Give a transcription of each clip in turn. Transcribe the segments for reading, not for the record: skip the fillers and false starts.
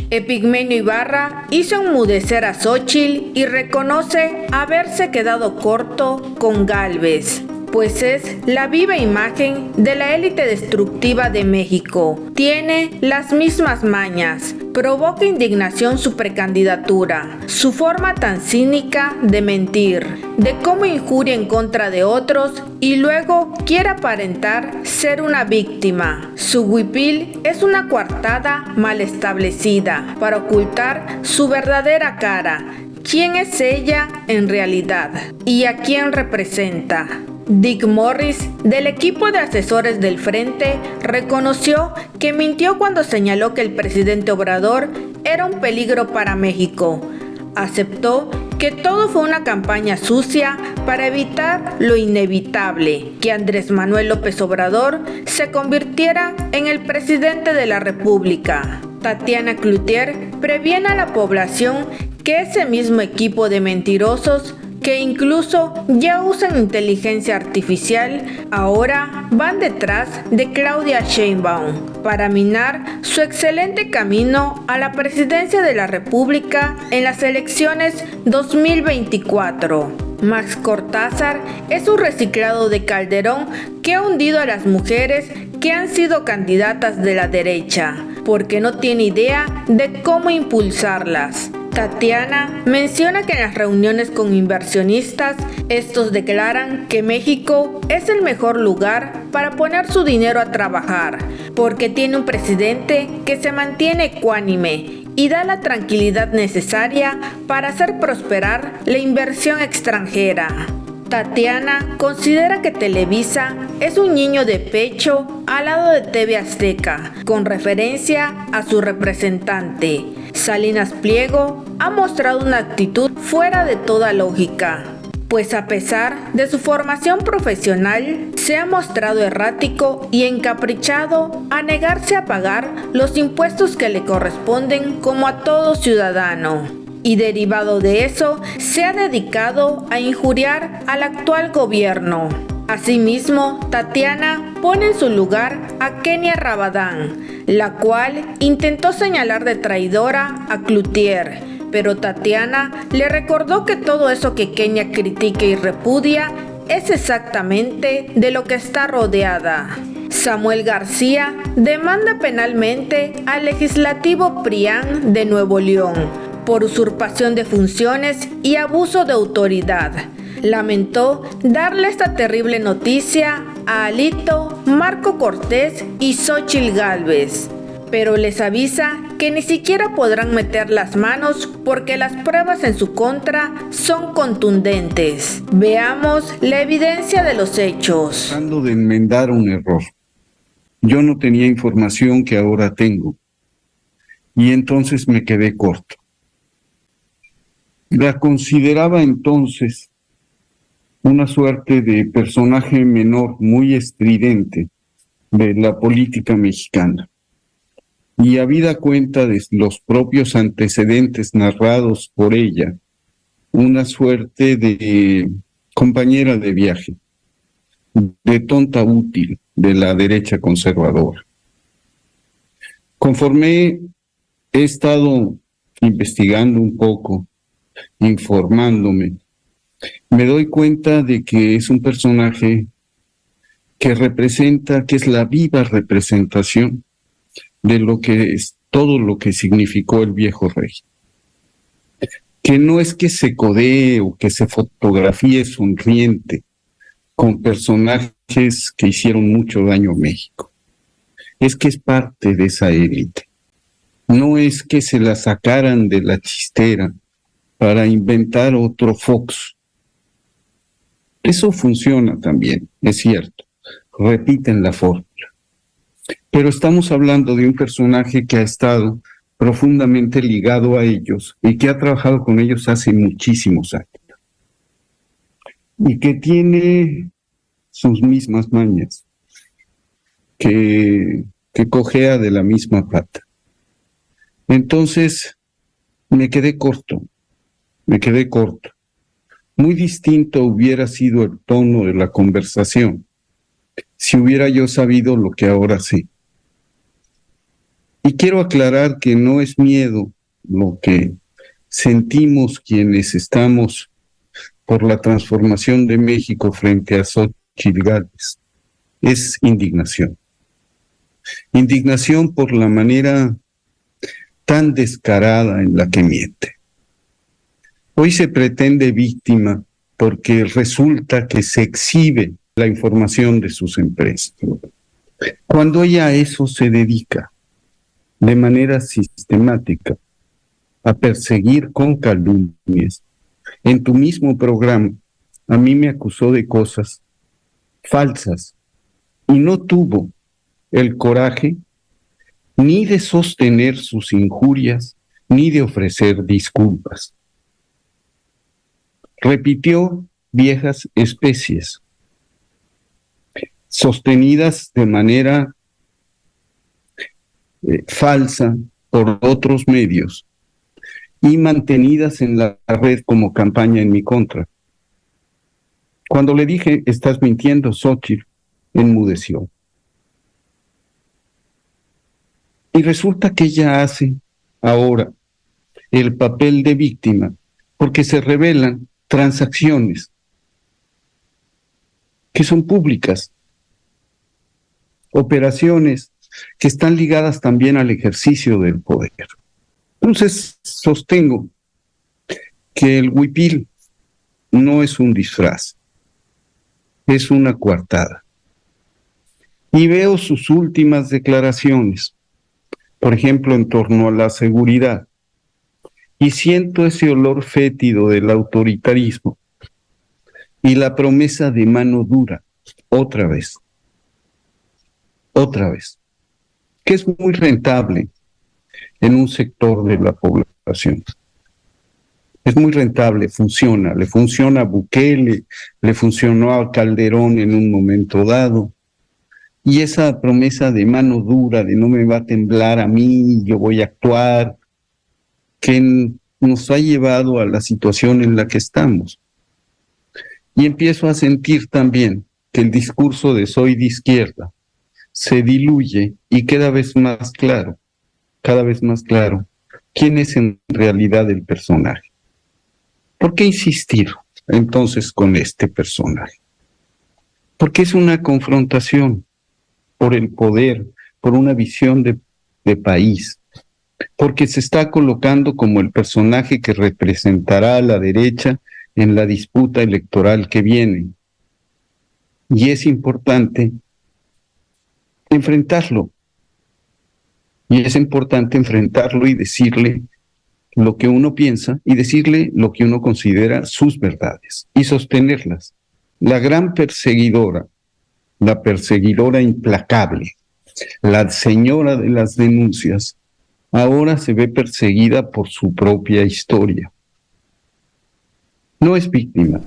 Epigmenio Ibarra hizo enmudecer a Xóchitl y reconoce haberse quedado corto con Gálvez, pues es la viva imagen de la élite destructiva de México. Tiene las mismas mañas. Provoca indignación su precandidatura, su forma tan cínica de mentir, de cómo injuria en contra de otros y luego quiere aparentar ser una víctima. Su huipil es una coartada mal establecida para ocultar su verdadera cara. ¿Quién es ella en realidad? ¿Y a quién representa? Dick Morris, del equipo de asesores del Frente, reconoció que mintió cuando señaló que el presidente Obrador era un peligro para México. Aceptó que todo fue una campaña sucia para evitar lo inevitable, que Andrés Manuel López Obrador se convirtiera en el presidente de la República. Tatiana Cloutier previene a la población que ese mismo equipo de mentirosos que incluso ya usan inteligencia artificial, ahora van detrás de Claudia Sheinbaum para minar su excelente camino a la presidencia de la República en las elecciones 2024. Max Cortázar es un reciclado de Calderón que ha hundido a las mujeres que han sido candidatas de la derecha, porque no tiene idea de cómo impulsarlas. Tatiana menciona que en las reuniones con inversionistas, estos declaran que México es el mejor lugar para poner su dinero a trabajar, porque tiene un presidente que se mantiene ecuánime y da la tranquilidad necesaria para hacer prosperar la inversión extranjera. Tatiana considera que Televisa es un niño de pecho al lado de TV Azteca, con referencia a su representante. Salinas Pliego ha mostrado una actitud fuera de toda lógica, pues a pesar de su formación profesional, se ha mostrado errático y encaprichado a negarse a pagar los impuestos que le corresponden como a todo ciudadano. Y derivado de eso, se ha dedicado a injuriar al actual gobierno. Asimismo, Tatiana pone en su lugar a Kenia Rabadán, la cual intentó señalar de traidora a Cloutier, pero Tatiana le recordó que todo eso que Kenia critica y repudia es exactamente de lo que está rodeada. Samuel García demanda penalmente al legislativo PRIAN de Nuevo León por usurpación de funciones y abuso de autoridad. Lamentó darle esta terrible noticia a Alito, Marco Cortés y Xóchitl Gálvez, pero les avisa que ni siquiera podrán meter las manos porque las pruebas en su contra son contundentes. Veamos la evidencia de los hechos. Tratando de enmendar un error. Yo no tenía información que ahora tengo y entonces me quedé corto. La consideraba entonces una suerte de personaje menor muy estridente de la política mexicana. Y habida cuenta de los propios antecedentes narrados por ella, una suerte de compañera de viaje, de tonta útil de la derecha conservadora. Conforme he estado investigando un poco, informándome, me doy cuenta de que es un personaje que es la viva representación de lo que es todo lo que significó el viejo régimen. Que no es que se codee o que se fotografíe sonriente con personajes que hicieron mucho daño a México. Es que es parte de esa élite. No es que se la sacaran de la chistera para inventar otro Fox. Eso funciona también, es cierto. Repiten la fórmula. Pero estamos hablando de un personaje que ha estado profundamente ligado a ellos y que ha trabajado con ellos hace muchísimos años. Y que tiene sus mismas mañas, que cojea de la misma pata. Entonces, me quedé corto. Muy distinto hubiera sido el tono de la conversación si hubiera yo sabido lo que ahora sé. Y quiero aclarar que no es miedo lo que sentimos quienes estamos por la transformación de México frente a Xóchitl Gálvez. Es indignación. Indignación por la manera tan descarada en la que miente. Hoy se pretende víctima porque resulta que se exhibe la información de sus empresas. Cuando ella a eso se dedica de manera sistemática a perseguir con calumnias. En tu mismo programa, a mí me acusó de cosas falsas y no tuvo el coraje ni de sostener sus injurias, ni de ofrecer disculpas. Repitió viejas especies, sostenidas de manera falsa por otros medios y mantenidas en la red como campaña en mi contra. Cuando le dije, estás mintiendo, Xóchitl, enmudeció. Y resulta que ella hace ahora el papel de víctima porque se revelan transacciones que son públicas, operaciones que están ligadas también al ejercicio del poder. Entonces sostengo que el huipil no es un disfraz, es una coartada. Y veo sus últimas declaraciones, por ejemplo, en torno a la seguridad, y siento ese olor fétido del autoritarismo y la promesa de mano dura, otra vez, que es muy rentable en un sector de la población. Es muy rentable, funciona, le funciona a Bukele, le funcionó a Calderón en un momento dado. Y esa promesa de mano dura, de no me va a temblar a mí, yo voy a actuar, que nos ha llevado a la situación en la que estamos. Y empiezo a sentir también que el discurso de soy de izquierda se diluye y cada vez más claro, quién es en realidad el personaje. ¿Por qué insistir entonces con este personaje? Porque es una confrontación por el poder, por una visión de país, porque se está colocando como el personaje que representará a la derecha en la disputa electoral que viene. Y es importante enfrentarlo. Y es importante enfrentarlo y decirle lo que uno piensa y decirle lo que uno considera sus verdades y sostenerlas. La gran perseguidora, la perseguidora implacable, la señora de las denuncias, ahora se ve perseguida por su propia historia. No es víctima.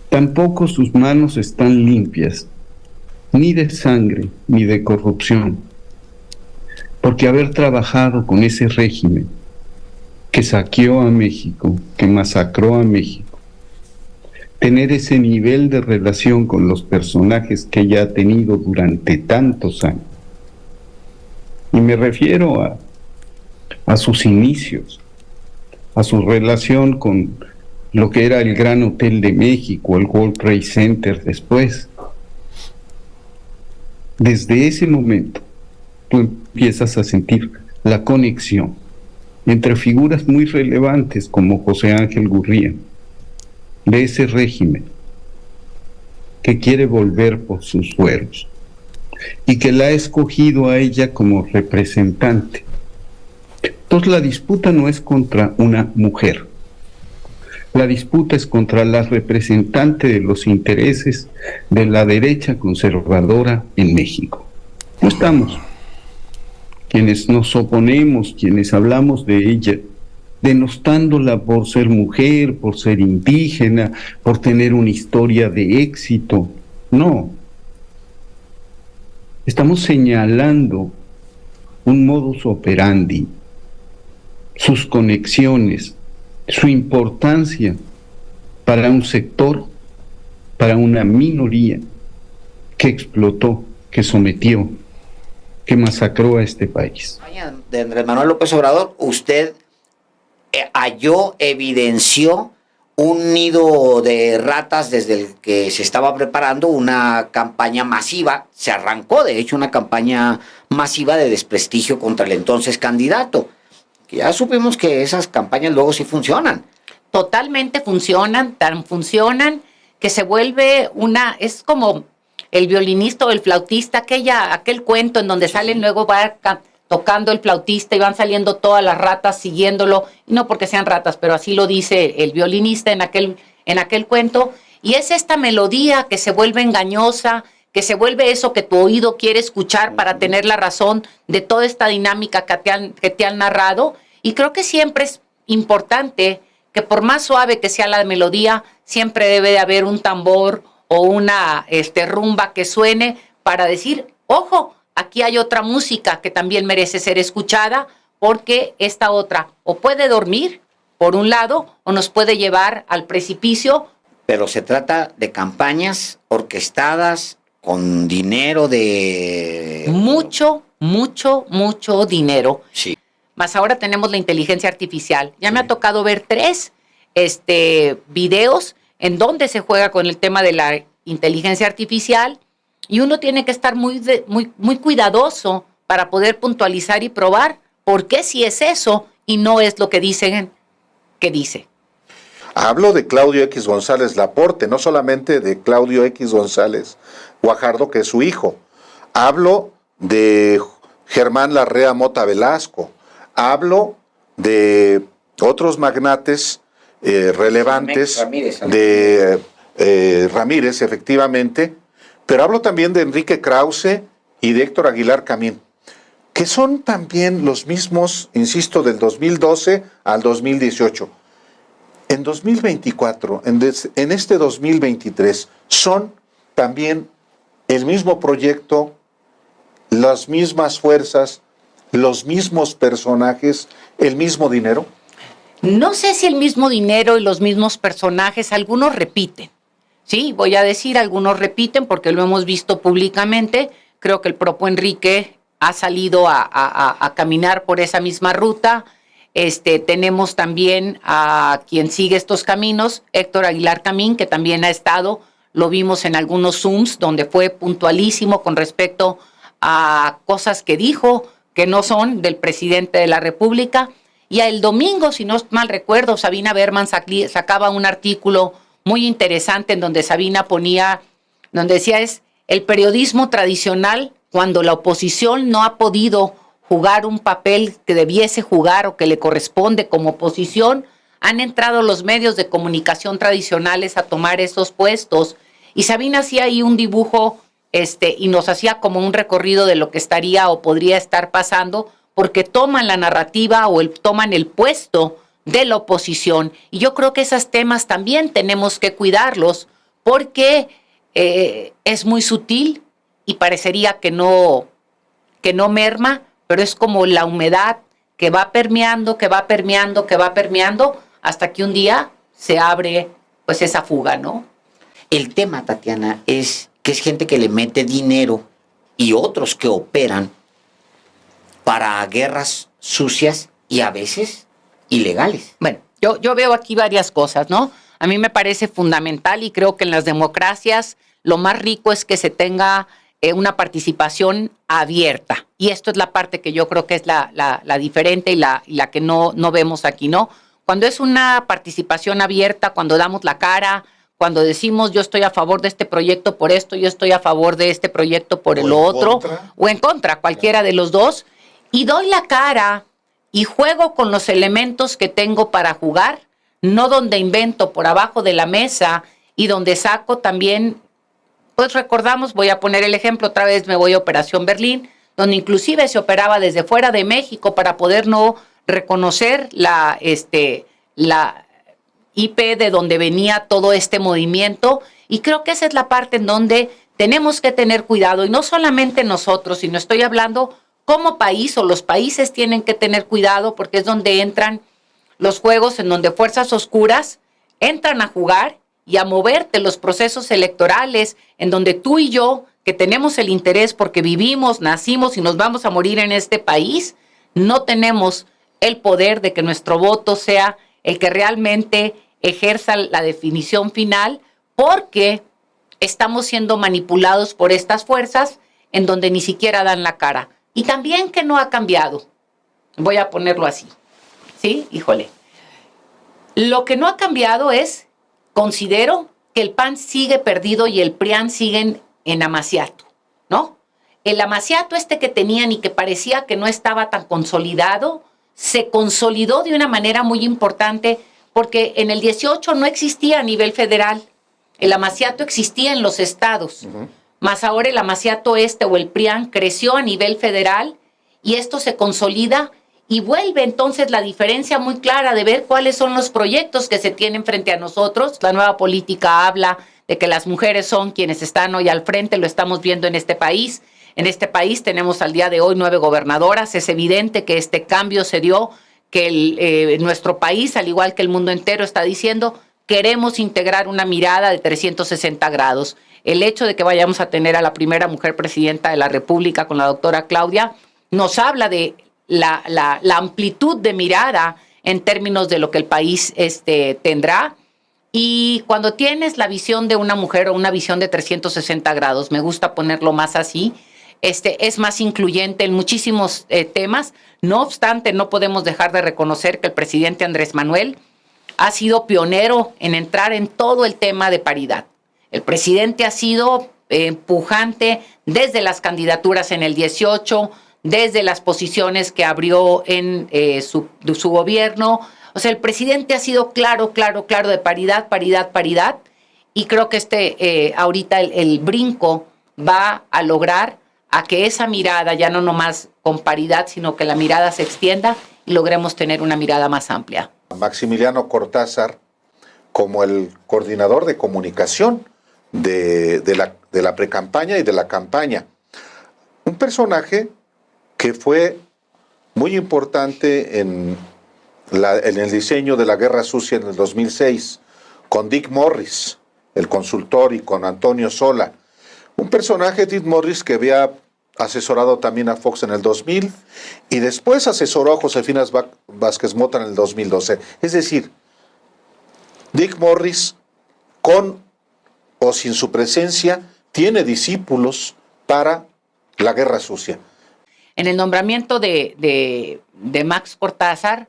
Tampoco sus manos están limpias, ni de sangre, ni de corrupción. Porque haber trabajado con ese régimen que saqueó a México, que masacró a México, tener ese nivel de relación con los personajes que ella ha tenido durante tantos años, y me refiero a sus inicios, a su relación con lo que era el Gran Hotel de México, el World Trade Center después. Desde ese momento, tú empiezas a sentir la conexión entre figuras muy relevantes como José Ángel Gurría, de ese régimen que quiere volver por sus fueros y que la ha escogido a ella como representante. Entonces la disputa no es contra una mujer, la disputa es contra la representante de los intereses de la derecha conservadora en México. No estamos quienes nos oponemos, quienes hablamos de ella, denostándola por ser mujer, por ser indígena, por tener una historia de éxito. No. Estamos señalando un modus operandi, sus conexiones, su importancia para un sector, para una minoría que explotó, que sometió, que masacró a este país. De Andrés Manuel López Obrador, usted halló, evidenció un nido de ratas desde el que se estaba preparando una campaña masiva. Se arrancó, de hecho, una campaña masiva de desprestigio contra el entonces candidato. Ya supimos que esas campañas luego sí funcionan. Totalmente funcionan, tan funcionan que se vuelve es como el violinista o el flautista, aquel cuento en donde salen luego va tocando el flautista y van saliendo todas las ratas siguiéndolo, y no porque sean ratas, pero así lo dice el violinista en aquel cuento, y es esta melodía que se vuelve engañosa, que se vuelve eso que tu oído quiere escuchar para tener la razón de toda esta dinámica que te han narrado, y creo que siempre es importante que por más suave que sea la melodía, siempre debe de haber un tambor o una rumba que suene para decir, ojo, aquí hay otra música que también merece ser escuchada, porque esta otra o puede dormir, por un lado, o nos puede llevar al precipicio. Pero se trata de campañas orquestadas con dinero de... Mucho dinero. Sí. Más ahora tenemos la inteligencia artificial. Ya me ha tocado ver 3 videos en donde se juega con el tema de la inteligencia artificial, y uno tiene que estar muy cuidadoso para poder puntualizar y probar por qué sí es eso y no es lo que dicen que dice. Hablo de Claudio X González Laporte, no solamente de Claudio X González Guajardo, que es su hijo. Hablo de Germán Larrea Mota Velasco. Hablo de otros magnates relevantes, de Ramírez, efectivamente, pero hablo también de Enrique Krause y de Héctor Aguilar Camín, que son también los mismos, insisto, del 2012 al 2018. En 2024, en este 2023, son también el mismo proyecto, las mismas fuerzas, los mismos personajes, el mismo dinero. No sé si el mismo dinero y los mismos personajes, algunos repiten. Sí, voy a decir, algunos repiten porque lo hemos visto públicamente. Creo que el propio Enrique ha salido a caminar por esa misma ruta. Tenemos también a quien sigue estos caminos, Héctor Aguilar Camín, que también ha estado, lo vimos en algunos Zooms, donde fue puntualísimo con respecto a cosas que dijo que no son del presidente de la República. Y el domingo, si no mal recuerdo, Sabina Berman sacaba un artículo muy interesante en donde Sabina donde decía es el periodismo tradicional cuando la oposición no ha podido jugar un papel que debiese jugar o que le corresponde como oposición, han entrado los medios de comunicación tradicionales a tomar esos puestos. Y Sabina hacía ahí un dibujo y nos hacía como un recorrido de lo que estaría o podría estar pasando, porque toman la narrativa o toman el puesto de la oposición. Y yo creo que esos temas también tenemos que cuidarlos, porque es muy sutil y parecería que no merma, pero es como la humedad que va permeando, hasta que un día se abre pues esa fuga, ¿no? El tema, Tatiana, es que es gente que le mete dinero y otros que operan para guerras sucias y a veces ilegales. Bueno, yo veo aquí varias cosas, ¿no? A mí me parece fundamental y creo que en las democracias lo más rico es que se tenga una participación abierta. Y esto es la parte que yo creo que es la diferente y la que no vemos aquí, ¿no? Cuando es una participación abierta, cuando damos la cara, cuando decimos yo estoy a favor de este proyecto por esto, yo estoy a favor de este proyecto por el otro, o en contra, cualquiera de los dos, y doy la cara y juego con los elementos que tengo para jugar, no donde invento por abajo de la mesa y donde saco también, pues recordamos, voy a poner el ejemplo, otra vez me voy a Operación Berlín, donde inclusive se operaba desde fuera de México para poder no reconocer la IP de donde venía todo este movimiento, y creo que esa es la parte en donde tenemos que tener cuidado, y no solamente nosotros, sino estoy hablando como país, o los países tienen que tener cuidado, porque es donde entran los juegos en donde fuerzas oscuras entran a jugar y a moverte los procesos electorales, en donde tú y yo que tenemos el interés porque vivimos, nacimos y nos vamos a morir en este país, no tenemos el poder de que nuestro voto sea el que realmente ejerza la definición final, porque estamos siendo manipulados por estas fuerzas en donde ni siquiera dan la cara. Y también que no ha cambiado. Voy a ponerlo así. ¿Sí? Híjole. Lo que no ha cambiado es, considero que el PAN sigue perdido y el PRIAN siguen en amaciato, ¿no? El amaciato que tenían y que parecía que no estaba tan consolidado, se consolidó de una manera muy importante porque en el 18 no existía a nivel federal. El amaciato existía en los estados, más ahora el amaciato o el PRIAN creció a nivel federal y esto se consolida y vuelve entonces la diferencia muy clara de ver cuáles son los proyectos que se tienen frente a nosotros. La nueva política habla de que las mujeres son quienes están hoy al frente, lo estamos viendo en este país. En este país tenemos al día de hoy 9 gobernadoras. Es evidente que este cambio se dio, que nuestro país, al igual que el mundo entero, está diciendo queremos integrar una mirada de 360 grados. El hecho de que vayamos a tener a la primera mujer presidenta de la República con la doctora Claudia nos habla de la amplitud de mirada en términos de lo que el país tendrá. Y cuando tienes la visión de una mujer o una visión de 360 grados, me gusta ponerlo más así, es más incluyente en muchísimos temas. No obstante, no podemos dejar de reconocer que el presidente Andrés Manuel ha sido pionero en entrar en todo el tema de paridad. El presidente ha sido empujante desde las candidaturas en el 18, desde las posiciones que abrió en su gobierno. O sea, el presidente ha sido claro de paridad, paridad, paridad. Y creo que ahorita el brinco va a lograr a que esa mirada, ya no nomás con paridad, sino que la mirada se extienda y logremos tener una mirada más amplia. Maximiliano Cortázar, como el coordinador de comunicación de la precampaña y de la campaña. Un personaje que fue muy importante en el diseño de la Guerra Sucia en el 2006, con Dick Morris, el consultor, y con Antonio Sola. Un personaje, Dick Morris, que había asesorado también a Fox en el 2000 y después asesoró a Josefina Vázquez Mota en el 2012. Es decir, Dick Morris, con o sin su presencia, tiene discípulos para la Guerra Sucia. En el nombramiento de Max Cortázar,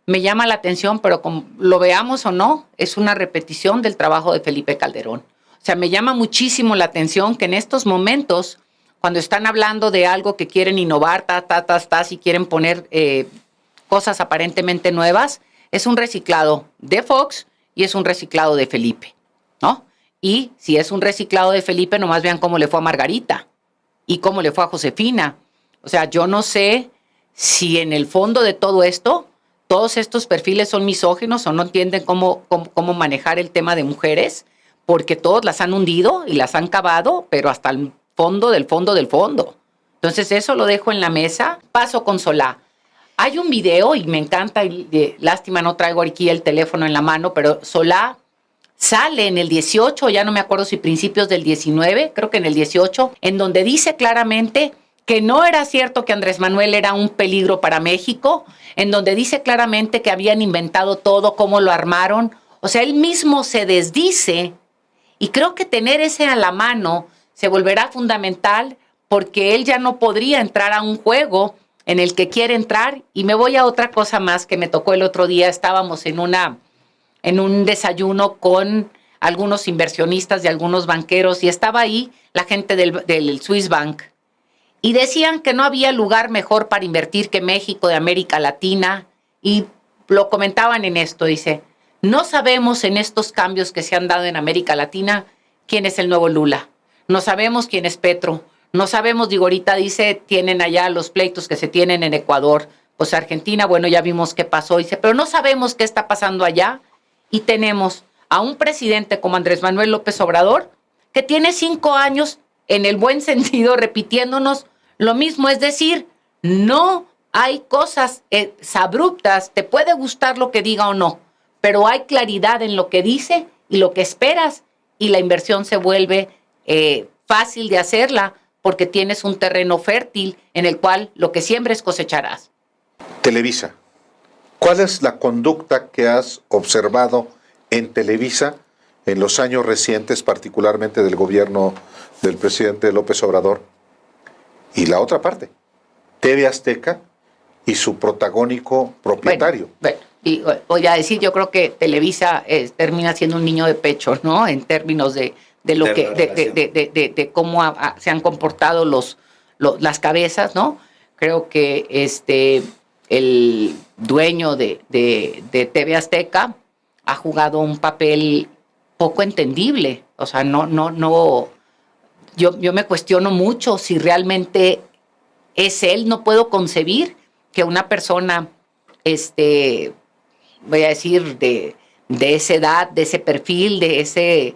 me llama la atención, pero como lo veamos o no, es una repetición del trabajo de Felipe Calderón. O sea, me llama muchísimo la atención que en estos momentos, cuando están hablando de algo que quieren innovar, si quieren poner cosas aparentemente nuevas, es un reciclado de Fox y es un reciclado de Felipe, ¿no? Y si es un reciclado de Felipe, nomás vean cómo le fue a Margarita y cómo le fue a Josefina. O sea, yo no sé si en el fondo de todo esto, todos estos perfiles son misóginos o no entienden cómo manejar el tema de mujeres, porque todos las han hundido y las han cavado, pero hasta el fondo del fondo del fondo. Entonces eso lo dejo en la mesa. Paso con Solá. Hay un video y me encanta, y lástima no traigo aquí el teléfono en la mano, pero Solá sale en el 18, ya no me acuerdo si principios del 19, creo que en el 18, en donde dice claramente que no era cierto que Andrés Manuel era un peligro para México, en donde dice claramente que habían inventado todo, cómo lo armaron. O sea, él mismo se desdice, y creo que tener ese a la mano se volverá fundamental, porque él ya no podría entrar a un juego en el que quiere entrar. Y me voy a otra cosa más que me tocó el otro día. Estábamos en un desayuno con algunos inversionistas y algunos banqueros, y estaba ahí la gente del Swiss Bank. Y decían que no había lugar mejor para invertir que México de América Latina. Y lo comentaban en esto, dice, no sabemos en estos cambios que se han dado en América Latina quién es el nuevo Lula. No sabemos quién es Petro. No sabemos, digo, ahorita dice, tienen allá los pleitos que se tienen en Ecuador. Pues Argentina, bueno, ya vimos qué pasó. Dice, pero no sabemos qué está pasando allá. Y tenemos a un presidente como Andrés Manuel López Obrador, que tiene 5 años, en el buen sentido, repitiéndonos lo mismo. Es decir, no hay cosas abruptas, te puede gustar lo que diga o no, pero hay claridad en lo que dice y lo que esperas, y la inversión se vuelve fácil de hacerla porque tienes un terreno fértil en el cual lo que siembres cosecharás. Televisa. ¿Cuál es la conducta que has observado en Televisa en los años recientes, particularmente del gobierno del presidente López Obrador? Y la otra parte, TV Azteca y su protagónico propietario. Bueno, y voy a decir, yo creo que Televisa termina siendo un niño de pecho, ¿no? En términos de cómo se han comportado las cabezas, ¿no? Creo que el dueño de TV Azteca ha jugado un papel poco entendible. O sea, yo me cuestiono mucho si realmente es él. No puedo concebir que una persona, voy a decir, de esa edad, de ese perfil, de esa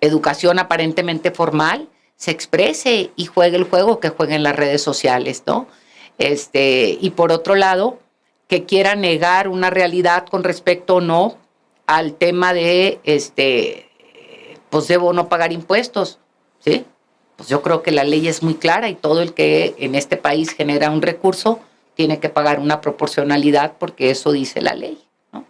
educación aparentemente formal, se exprese y juegue el juego que juega en las redes sociales, ¿no? Y por otro lado, que quiera negar una realidad con respecto o no al tema de, pues debo no pagar impuestos, ¿sí? Pues yo creo que la ley es muy clara y todo el que en este país genera un recurso tiene que pagar una proporcionalidad porque eso dice la ley, ¿no?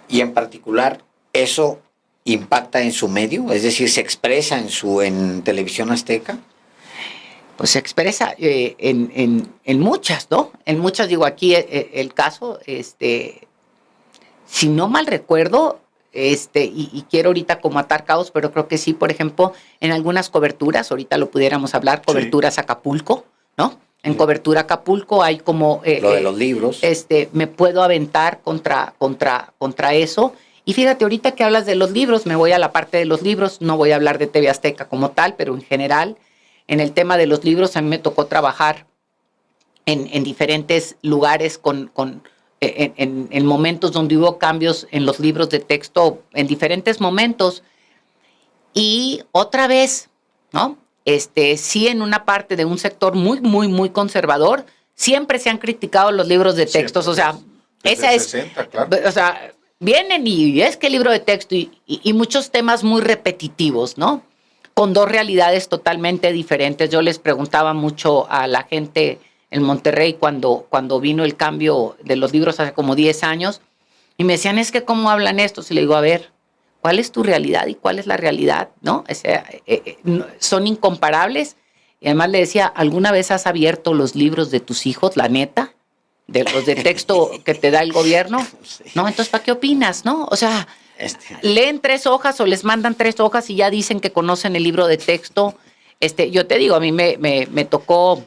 Y en particular, ¿eso impacta en su medio? Es decir, ¿se expresa en Televisión Azteca? Pues se expresa en muchas, ¿no? En muchas, digo, aquí el caso, si no mal recuerdo, y quiero ahorita como atar cabos, pero creo que sí, por ejemplo, en algunas coberturas, ahorita lo pudiéramos hablar, coberturas Acapulco, ¿no? En cobertura Acapulco hay como... lo de los libros. Me puedo aventar contra eso. Y fíjate, ahorita que hablas de los libros, me voy a la parte de los libros, no voy a hablar de TV Azteca como tal, pero en general, en el tema de los libros, a mí me tocó trabajar en diferentes lugares en momentos donde hubo cambios en los libros de texto, en diferentes momentos. Y otra vez, ¿no? Sí, en una parte de un sector muy, muy, muy conservador, siempre se han criticado los libros de textos. Siempre, o sea, esa es... 60, claro. O sea, vienen y es que el libro de texto y muchos temas muy repetitivos, ¿no? Con dos realidades totalmente diferentes. Yo les preguntaba mucho a la gente en Monterrey cuando vino el cambio de los libros hace como 10 años y me decían, es que ¿cómo hablan estos? Y le digo, a ver, ¿cuál es tu realidad y cuál es la realidad? ¿No? O sea, son incomparables. Y además le decía, ¿alguna vez has abierto los libros de tus hijos, la neta? De los de texto que te da el gobierno. Sí. No, entonces, ¿para qué opinas? ¿No? O sea, leen 3 hojas o les mandan 3 hojas y ya dicen que conocen el libro de texto. Yo te digo, a mí me tocó,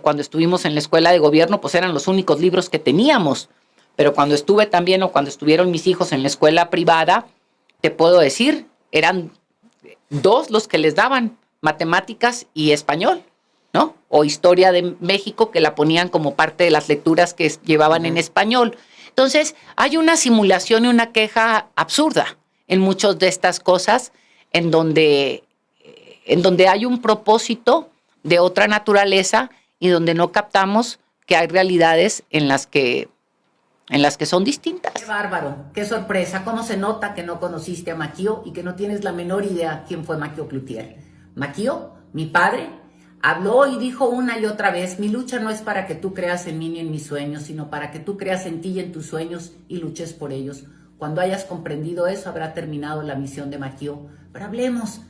cuando estuvimos en la escuela de gobierno, pues eran los únicos libros que teníamos. Pero cuando estuve también, o cuando estuvieron mis hijos en la escuela privada, te puedo decir, eran 2 los que les daban, matemáticas y español, ¿no? O historia de México, que la ponían como parte de las lecturas que llevaban en español. Entonces, hay una simulación y una queja absurda en muchas de estas cosas, en donde hay un propósito de otra naturaleza y donde no captamos que hay realidades en las que son distintas. ¡Qué bárbaro! ¡Qué sorpresa! ¿Cómo se nota que no conociste a Maquio y que no tienes la menor idea quién fue Maquio Cloutier? Maquio, mi padre, habló y dijo una y otra vez, mi lucha no es para que tú creas en mí ni en mis sueños, sino para que tú creas en ti y en tus sueños y luches por ellos. Cuando hayas comprendido eso, habrá terminado la misión de Maquio. Pero hablemos.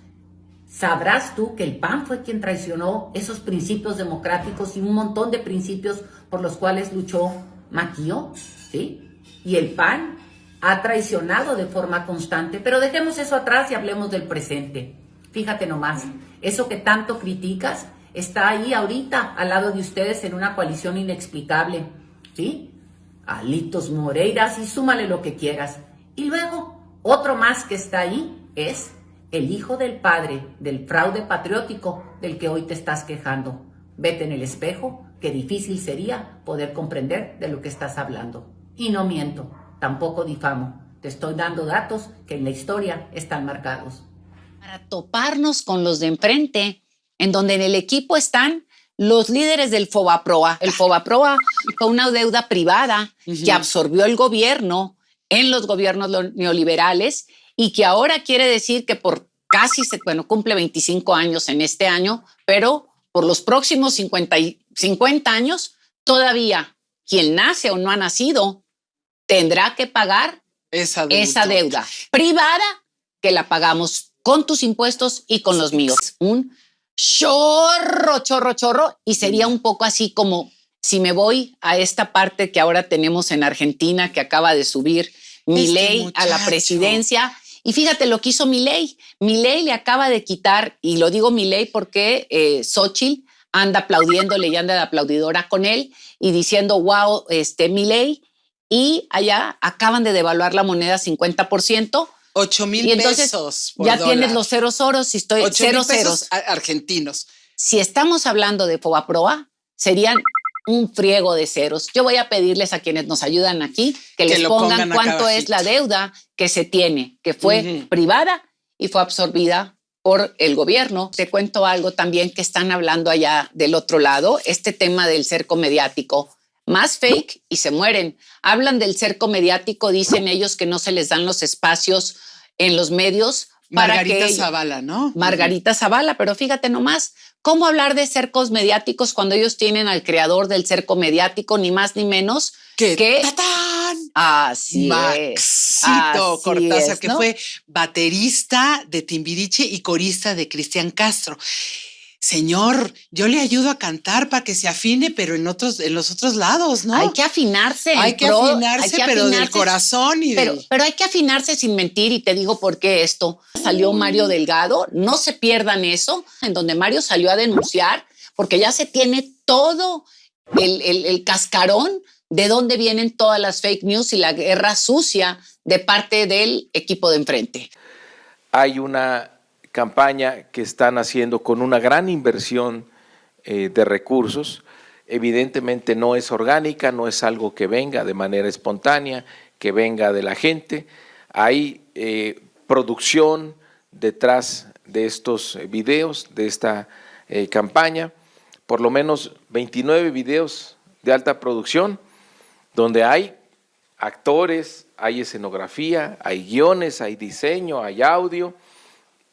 Sabrás tú que el PAN fue quien traicionó esos principios democráticos y un montón de principios por los cuales luchó Maquio, ¿sí? Y el PAN ha traicionado de forma constante. Pero dejemos eso atrás y hablemos del presente. Fíjate nomás, eso que tanto criticas está ahí ahorita al lado de ustedes en una coalición inexplicable, ¿sí? Alitos Moreiras y súmale lo que quieras. Y luego, otro más que está ahí es el hijo del padre del fraude patriótico del que hoy te estás quejando. Vete en el espejo, que difícil sería poder comprender de lo que estás hablando. Y no miento, tampoco difamo. Te estoy dando datos que en la historia están marcados. Para toparnos con los de enfrente, en donde en el equipo están los líderes del Fobaproa. El Fobaproa fue una deuda privada que absorbió el gobierno en los gobiernos neoliberales y que ahora quiere decir que por cumple 25 años en este año, pero por los próximos 50 años, todavía quien nace o no ha nacido tendrá que pagar esa deuda privada que la pagamos con tus impuestos y con los míos. Un chorro, y sería un poco así como si me voy a esta parte que ahora tenemos en Argentina, que acaba de subir Milei a la presidencia. Y fíjate lo que hizo Milei. Milei le acaba de quitar, y lo digo Milei porque Xochitl anda aplaudiéndole y anda de aplaudidora con él y diciendo, wow, Milei. Y allá acaban de devaluar la moneda 50%. 8,000 pesos por ya dólar. Tienes los ceros, y estoy 8,000 ceros argentinos. Si estamos hablando de FOBAPROA, serían un friego de ceros. Yo voy a pedirles a quienes nos ayudan aquí que les pongan cuánto es la deuda que se tiene, que fue privada y fue absorbida por el gobierno. Te cuento algo también que están hablando allá del otro lado, este tema del cerco mediático. Más fake y se mueren. Hablan del cerco mediático, dicen ellos que no se les dan los espacios en los medios. Margarita Zavala, ¿no? Margarita Zavala, pero fíjate nomás, ¿cómo hablar de cercos mediáticos cuando ellos tienen al creador del cerco mediático, ni más ni menos que ¡tatán! Así Maxito Cortázar, es, que ¿no? fue baterista de Timbiriche y corista de Cristian Castro. Señor, yo le ayudo a cantar para que se afine, pero en los otros lados, ¿no? Hay que afinarse. Pero del corazón y pero hay que afinarse sin mentir, y te digo por qué esto. Salió Mario Delgado, no se pierdan eso, en donde Mario salió a denunciar, porque ya se tiene todo el cascarón de dónde vienen todas las fake news y la guerra sucia de parte del equipo de enfrente. Hay una campaña que están haciendo con una gran inversión de recursos. Evidentemente no es orgánica, no es algo que venga de manera espontánea, que venga de la gente. Hay producción detrás de estos videos, de esta campaña, por lo menos 29 videos de alta producción, donde hay actores, hay escenografía, hay guiones, hay diseño, hay audio.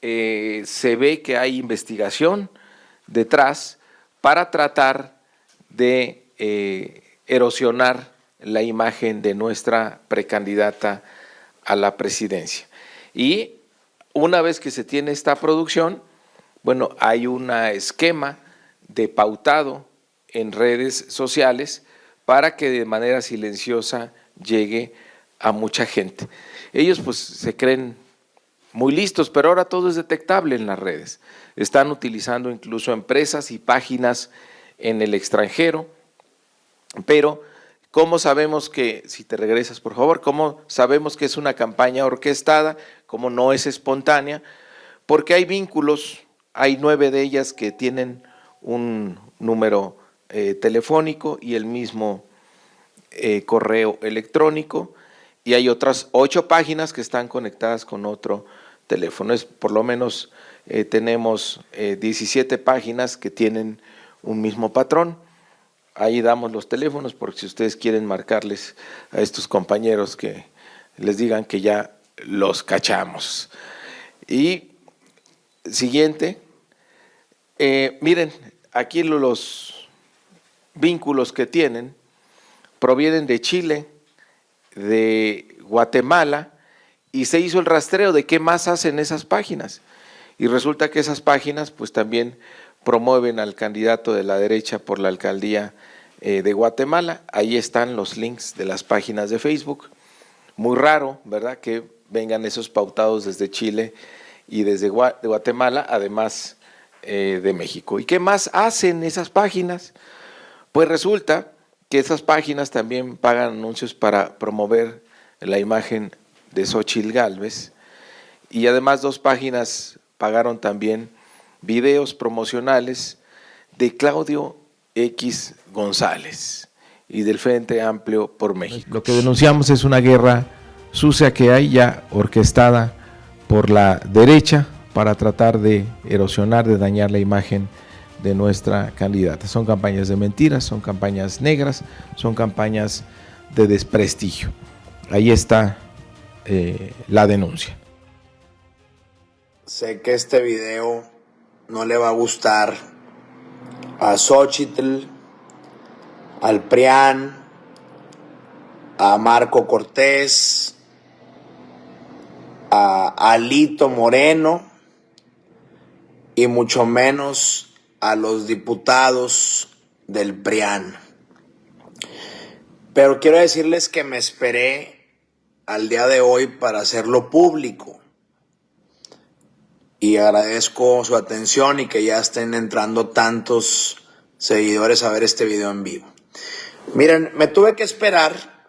Se ve que hay investigación detrás para tratar de erosionar la imagen de nuestra precandidata a la presidencia. Y una vez que se tiene esta producción, bueno, hay un esquema de pautado en redes sociales para que de manera silenciosa llegue a mucha gente. Ellos pues se creen muy listos, pero ahora todo es detectable en las redes. Están utilizando incluso empresas y páginas en el extranjero, pero ¿cómo sabemos que, si te regresas por favor, cómo sabemos que es una campaña orquestada, cómo no es espontánea? Porque hay vínculos, hay 9 de ellas que tienen un número telefónico y el mismo correo electrónico, y hay otras 8 páginas que están conectadas con otro teléfono. Por lo menos tenemos 17 páginas que tienen un mismo patrón. Ahí damos los teléfonos porque si ustedes quieren marcarles a estos compañeros que les digan que ya los cachamos. Y siguiente, miren, aquí los vínculos que tienen provienen de Chile, de Guatemala, y se hizo el rastreo de qué más hacen esas páginas. Y resulta que esas páginas pues también promueven al candidato de la derecha por la alcaldía de Guatemala. Ahí están los links de las páginas de Facebook. Muy raro, ¿verdad?, que vengan esos pautados desde Chile y desde Guatemala, además de México. ¿Y qué más hacen esas páginas? Pues resulta que esas páginas también pagan anuncios para promover la imagen de Xochitl Gálvez, y además 2 páginas pagaron también videos promocionales de Claudio X González y del Frente Amplio por México. Lo que denunciamos es una guerra sucia que hay ya orquestada por la derecha para tratar de erosionar, de dañar la imagen de nuestra candidata. Son campañas de mentiras, son campañas negras, son campañas de desprestigio. Ahí está la denuncia. Sé que este video no le va a gustar a Xóchitl, al PRIAN, a Marco Cortés, a Alito Moreno y mucho menos a los diputados del PRIAN. Pero quiero decirles que me esperé al día de hoy para hacerlo público. Y agradezco su atención y que ya estén entrando tantos seguidores a ver este video en vivo. Miren, me tuve que esperar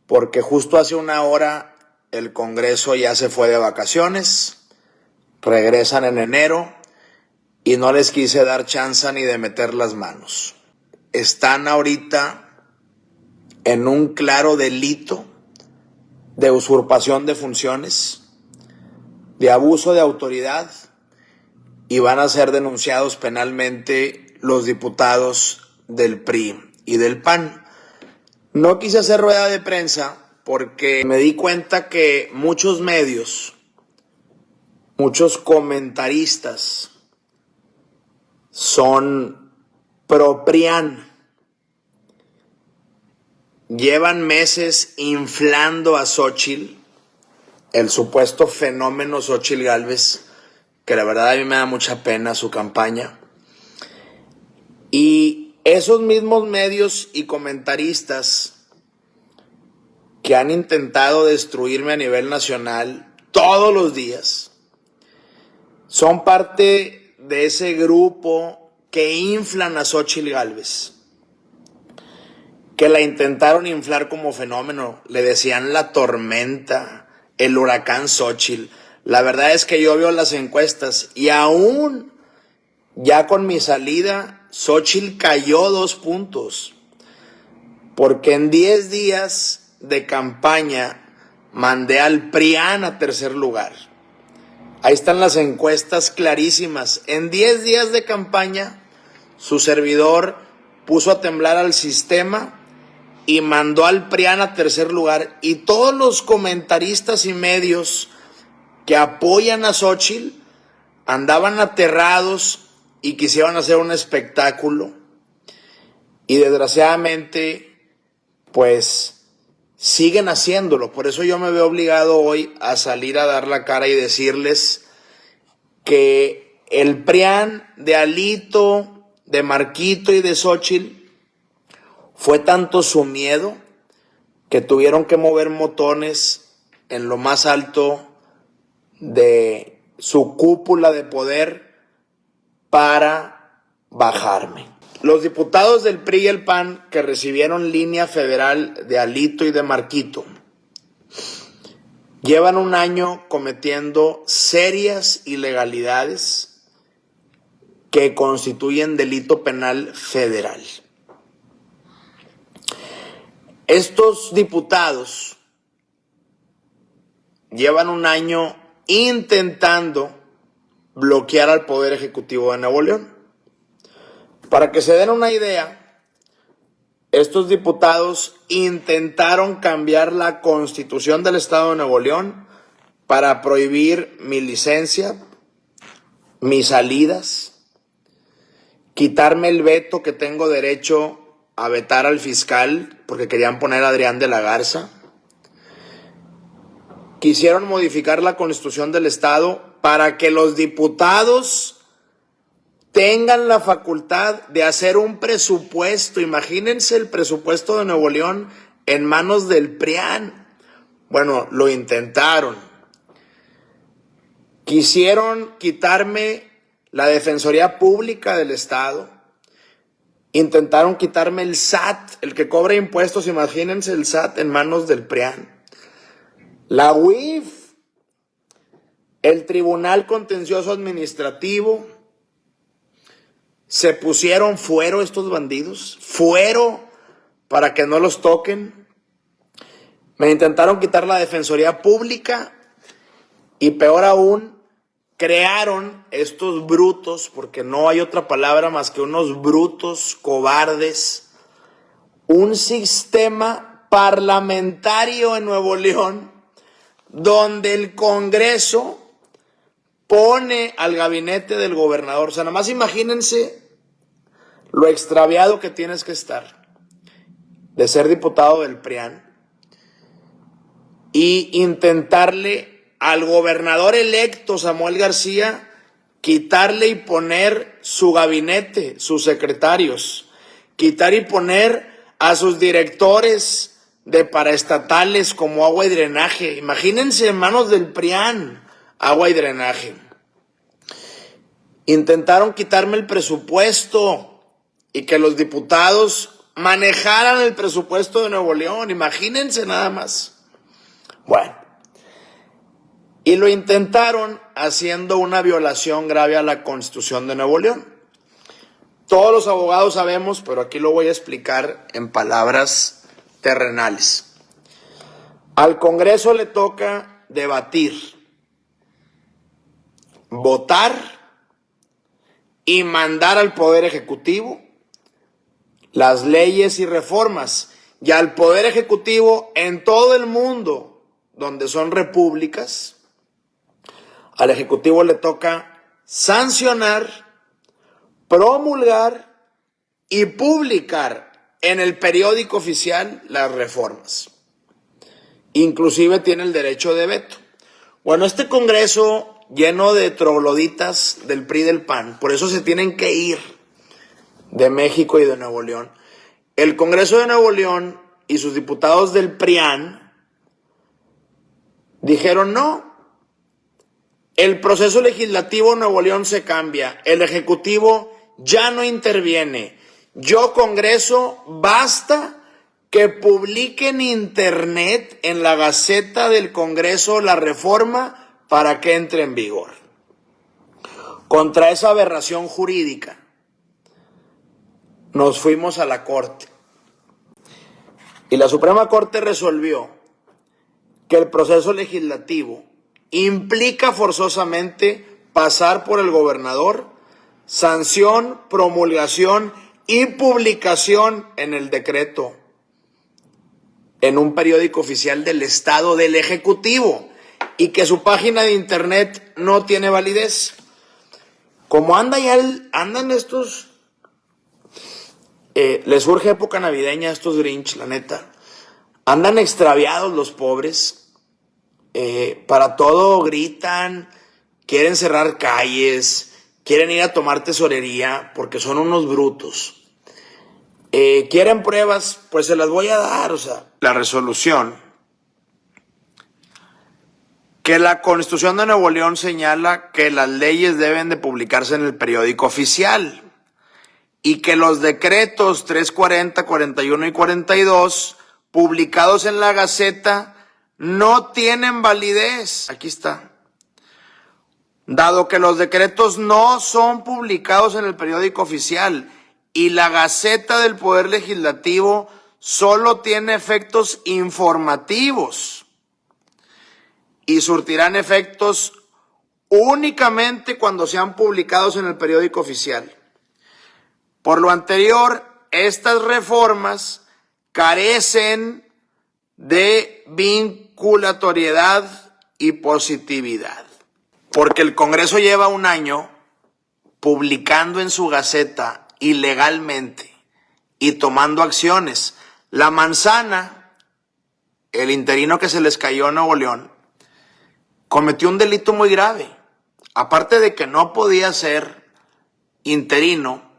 porque justo hace una hora el Congreso ya se fue de vacaciones, regresan en enero y no les quise dar chance ni de meter las manos. Están ahorita en un claro delito de usurpación de funciones, de abuso de autoridad, y van a ser denunciados penalmente los diputados del PRI y del PAN. No quise hacer rueda de prensa porque me di cuenta que muchos medios, muchos comentaristas son pro-PRIAN. Llevan meses inflando a Xóchitl, el supuesto fenómeno Xóchitl Gálvez, que la verdad a mí me da mucha pena su campaña. Y esos mismos medios y comentaristas que han intentado destruirme a nivel nacional todos los días, son parte de ese grupo que inflan a Xóchitl Gálvez, que la intentaron inflar como fenómeno, le decían la tormenta, el huracán Xóchitl. La verdad es que yo veo las encuestas y aún ya con mi salida, Xóchitl cayó 2 puntos, porque en 10 días de campaña mandé al PRIAN a 3er lugar. Ahí están las encuestas clarísimas. En 10 días de campaña, su servidor puso a temblar al sistema y mandó al PRIAN a 3er lugar. Y todos los comentaristas y medios que apoyan a Xóchitl andaban aterrados y quisieron hacer un espectáculo. Y desgraciadamente, pues, siguen haciéndolo. Por eso yo me veo obligado hoy a salir a dar la cara y decirles que el PRIAN de Alito, de Marquito y de Xóchitl fue tanto su miedo que tuvieron que mover motones en lo más alto de su cúpula de poder para bajarme. Los diputados del PRI y el PAN que recibieron línea federal de Alito y de Marquito llevan un año cometiendo serias ilegalidades que constituyen delito penal federal. Estos diputados llevan un año intentando bloquear al Poder Ejecutivo de Nuevo León. Para que se den una idea, estos diputados intentaron cambiar la Constitución del Estado de Nuevo León para prohibir mi licencia, mis salidas, quitarme el veto que tengo derecho a vetar al fiscal porque querían poner a Adrián de la Garza. Quisieron modificar la Constitución del Estado para que los diputados tengan la facultad de hacer un presupuesto. Imagínense el presupuesto de Nuevo León en manos del PRIAN. Bueno, lo intentaron. Quisieron quitarme la Defensoría Pública del Estado. Intentaron quitarme el SAT, el que cobra impuestos. Imagínense el SAT en manos del PRIAN. La UIF, el Tribunal Contencioso Administrativo. Se pusieron fuero estos bandidos, fuero para que no los toquen. Me intentaron quitar la Defensoría Pública y peor aún, crearon estos brutos, porque no hay otra palabra más que unos brutos, cobardes, un sistema parlamentario en Nuevo León donde el Congreso pone al gabinete del gobernador. O sea, nada más imagínense lo extraviado que tienes que estar de ser diputado del PRIAN y intentarle al gobernador electo Samuel García quitarle y poner su gabinete, sus secretarios, quitar y poner a sus directores de paraestatales como agua y drenaje. Imagínense en manos del PRIAN, agua y drenaje. Intentaron quitarme el presupuesto y que los diputados manejaran el presupuesto de Nuevo León. Imagínense nada más. Bueno, y lo intentaron haciendo una violación grave a la Constitución de Nuevo León. Todos los abogados sabemos, pero aquí lo voy a explicar en palabras terrenales. Al Congreso le toca debatir, votar y mandar al Poder Ejecutivo las leyes y reformas. Y al Poder Ejecutivo en todo el mundo, donde son repúblicas, al Ejecutivo le toca sancionar, promulgar y publicar en el periódico oficial las reformas. Inclusive tiene el derecho de veto. Bueno, este Congreso lleno de trogloditas del PRI y del PAN, por eso se tienen que ir de México y de Nuevo León. El Congreso de Nuevo León y sus diputados del PRIAN dijeron no. El proceso legislativo en Nuevo León se cambia. El Ejecutivo ya no interviene. Yo, Congreso, basta que publique en Internet, en la Gaceta del Congreso, la reforma para que entre en vigor. Contra esa aberración jurídica, nos fuimos a la Corte. Y la Suprema Corte resolvió que el proceso legislativo implica forzosamente pasar por el gobernador, sanción, promulgación y publicación en el decreto, en un periódico oficial del Estado del Ejecutivo, y que su página de Internet no tiene validez. Como andan estos, les surge época navideña a estos Grinch, la neta, andan extraviados los pobres. Para todo gritan, quieren cerrar calles, quieren ir a tomar tesorería porque son unos brutos. Quieren pruebas, pues se las voy a dar. O sea, la resolución que la Constitución de Nuevo León señala que las leyes deben de publicarse en el periódico oficial y que los decretos 340, 41 y 42 publicados en la Gaceta no tienen validez. Aquí está. Dado que los decretos no son publicados en el periódico oficial y la Gaceta del Poder Legislativo solo tiene efectos informativos y surtirán efectos únicamente cuando sean publicados en el periódico oficial. Por lo anterior, estas reformas carecen de vinculatoriedad y positividad, porque el Congreso lleva un año publicando en su Gaceta ilegalmente y tomando acciones. La Manzana, el interino que se les cayó a Nuevo León, cometió un delito muy grave. Aparte de que no podía ser interino,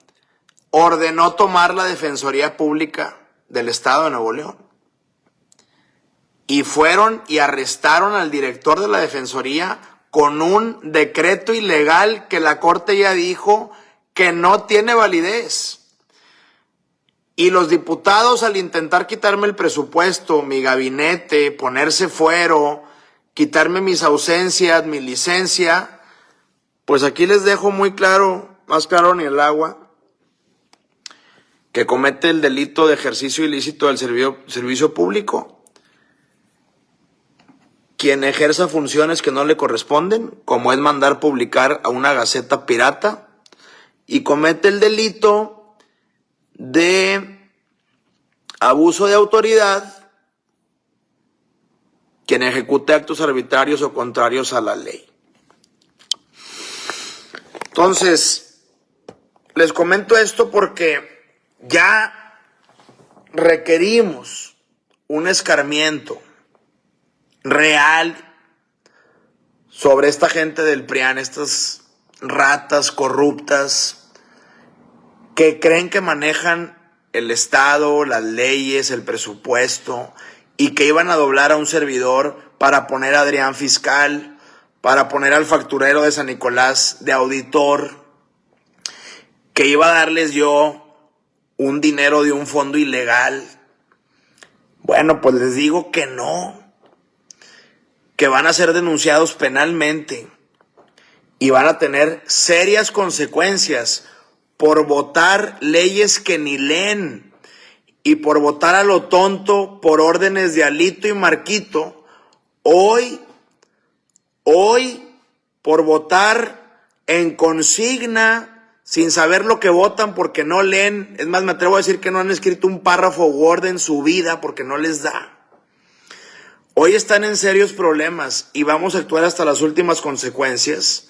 ordenó tomar la Defensoría Pública del Estado de Nuevo León. Y fueron y arrestaron al director de la Defensoría con un decreto ilegal que la Corte ya dijo que no tiene validez. Y los diputados, al intentar quitarme el presupuesto, mi gabinete, ponerse fuero, quitarme mis ausencias, mi licencia, pues aquí les dejo muy claro, más claro ni el agua, que comete el delito de ejercicio ilícito del servicio público quien ejerza funciones que no le corresponden, como es mandar publicar a una gaceta pirata, y comete el delito de abuso de autoridad, quien ejecute actos arbitrarios o contrarios a la ley. Entonces, les comento esto porque ya requerimos un escarmiento real sobre esta gente del PRIAN, estas ratas corruptas que creen que manejan el Estado, las leyes, el presupuesto, y que iban a doblar a un servidor para poner a Adrián fiscal, para poner al facturero de San Nicolás de auditor, que iba a darles yo un dinero de un fondo ilegal. Bueno, pues les digo que no, que van a ser denunciados penalmente y van a tener serias consecuencias por votar leyes que ni leen y por votar a lo tonto por órdenes de Alito y Marquito. Hoy, por votar en consigna, sin saber lo que votan porque no leen, es más, me atrevo a decir que no han escrito un párrafo Word en su vida porque no les da. Hoy están en serios problemas y vamos a actuar hasta las últimas consecuencias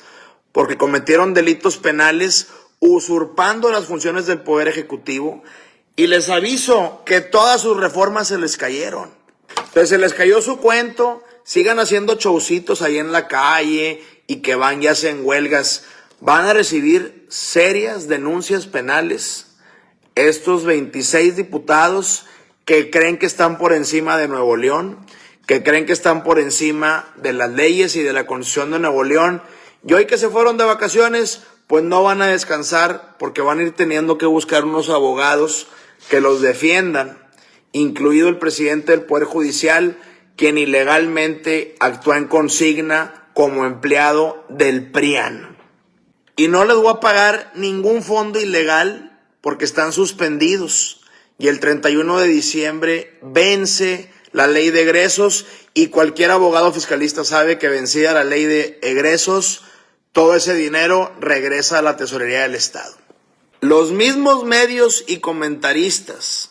porque cometieron delitos penales usurpando las funciones del Poder Ejecutivo, y les aviso que todas sus reformas se les cayeron. Entonces se les cayó su cuento, sigan haciendo showcitos ahí en la calle y que van ya sea en huelgas. Van a recibir serias denuncias penales estos 26 diputados que creen que están por encima de Nuevo León, que creen que están por encima de las leyes y de la Constitución de Nuevo León. Y hoy que se fueron de vacaciones, pues no van a descansar porque van a ir teniendo que buscar unos abogados que los defiendan, incluido el presidente del Poder Judicial, quien ilegalmente actúa en consigna como empleado del PRIAN. Y no les voy a pagar ningún fondo ilegal porque están suspendidos. Y el 31 de diciembre vence la ley de egresos y cualquier abogado fiscalista sabe que vencida la ley de egresos, todo ese dinero regresa a la tesorería del Estado. Los mismos medios y comentaristas,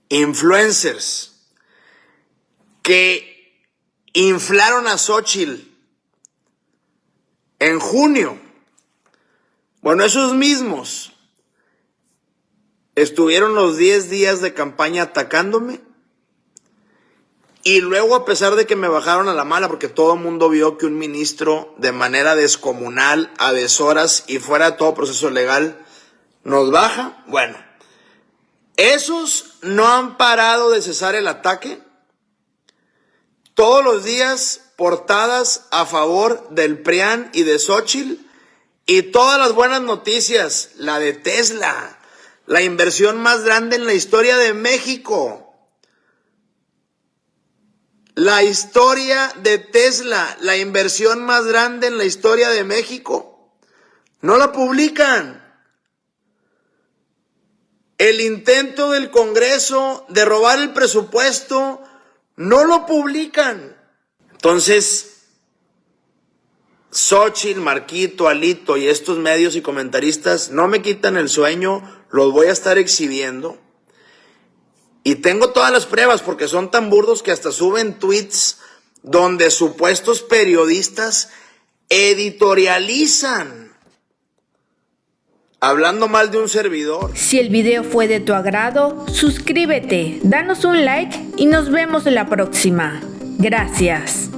influencers, que inflaron a Xóchitl en junio, bueno, esos mismos estuvieron los 10 días de campaña atacándome. Y luego, a pesar de que me bajaron a la mala, porque todo el mundo vio que un ministro de manera descomunal, a deshoras y fuera de todo proceso legal, nos baja. Bueno, esos no han parado de cesar el ataque. Todos los días, portadas a favor del PRIAN y de Xóchitl. Y todas las buenas noticias, la de Tesla, la inversión más grande en la historia de México. La historia de Tesla, la inversión más grande en la historia de México, no la publican. El intento del Congreso de robar el presupuesto, no lo publican. Entonces, Xóchitl, Marquito, Alito y estos medios y comentaristas no me quitan el sueño, los voy a estar exhibiendo. Y tengo todas las pruebas porque son tan burdos que hasta suben tweets donde supuestos periodistas editorializan hablando mal de un servidor. Si el video fue de tu agrado, suscríbete, danos un like y nos vemos en la próxima. Gracias.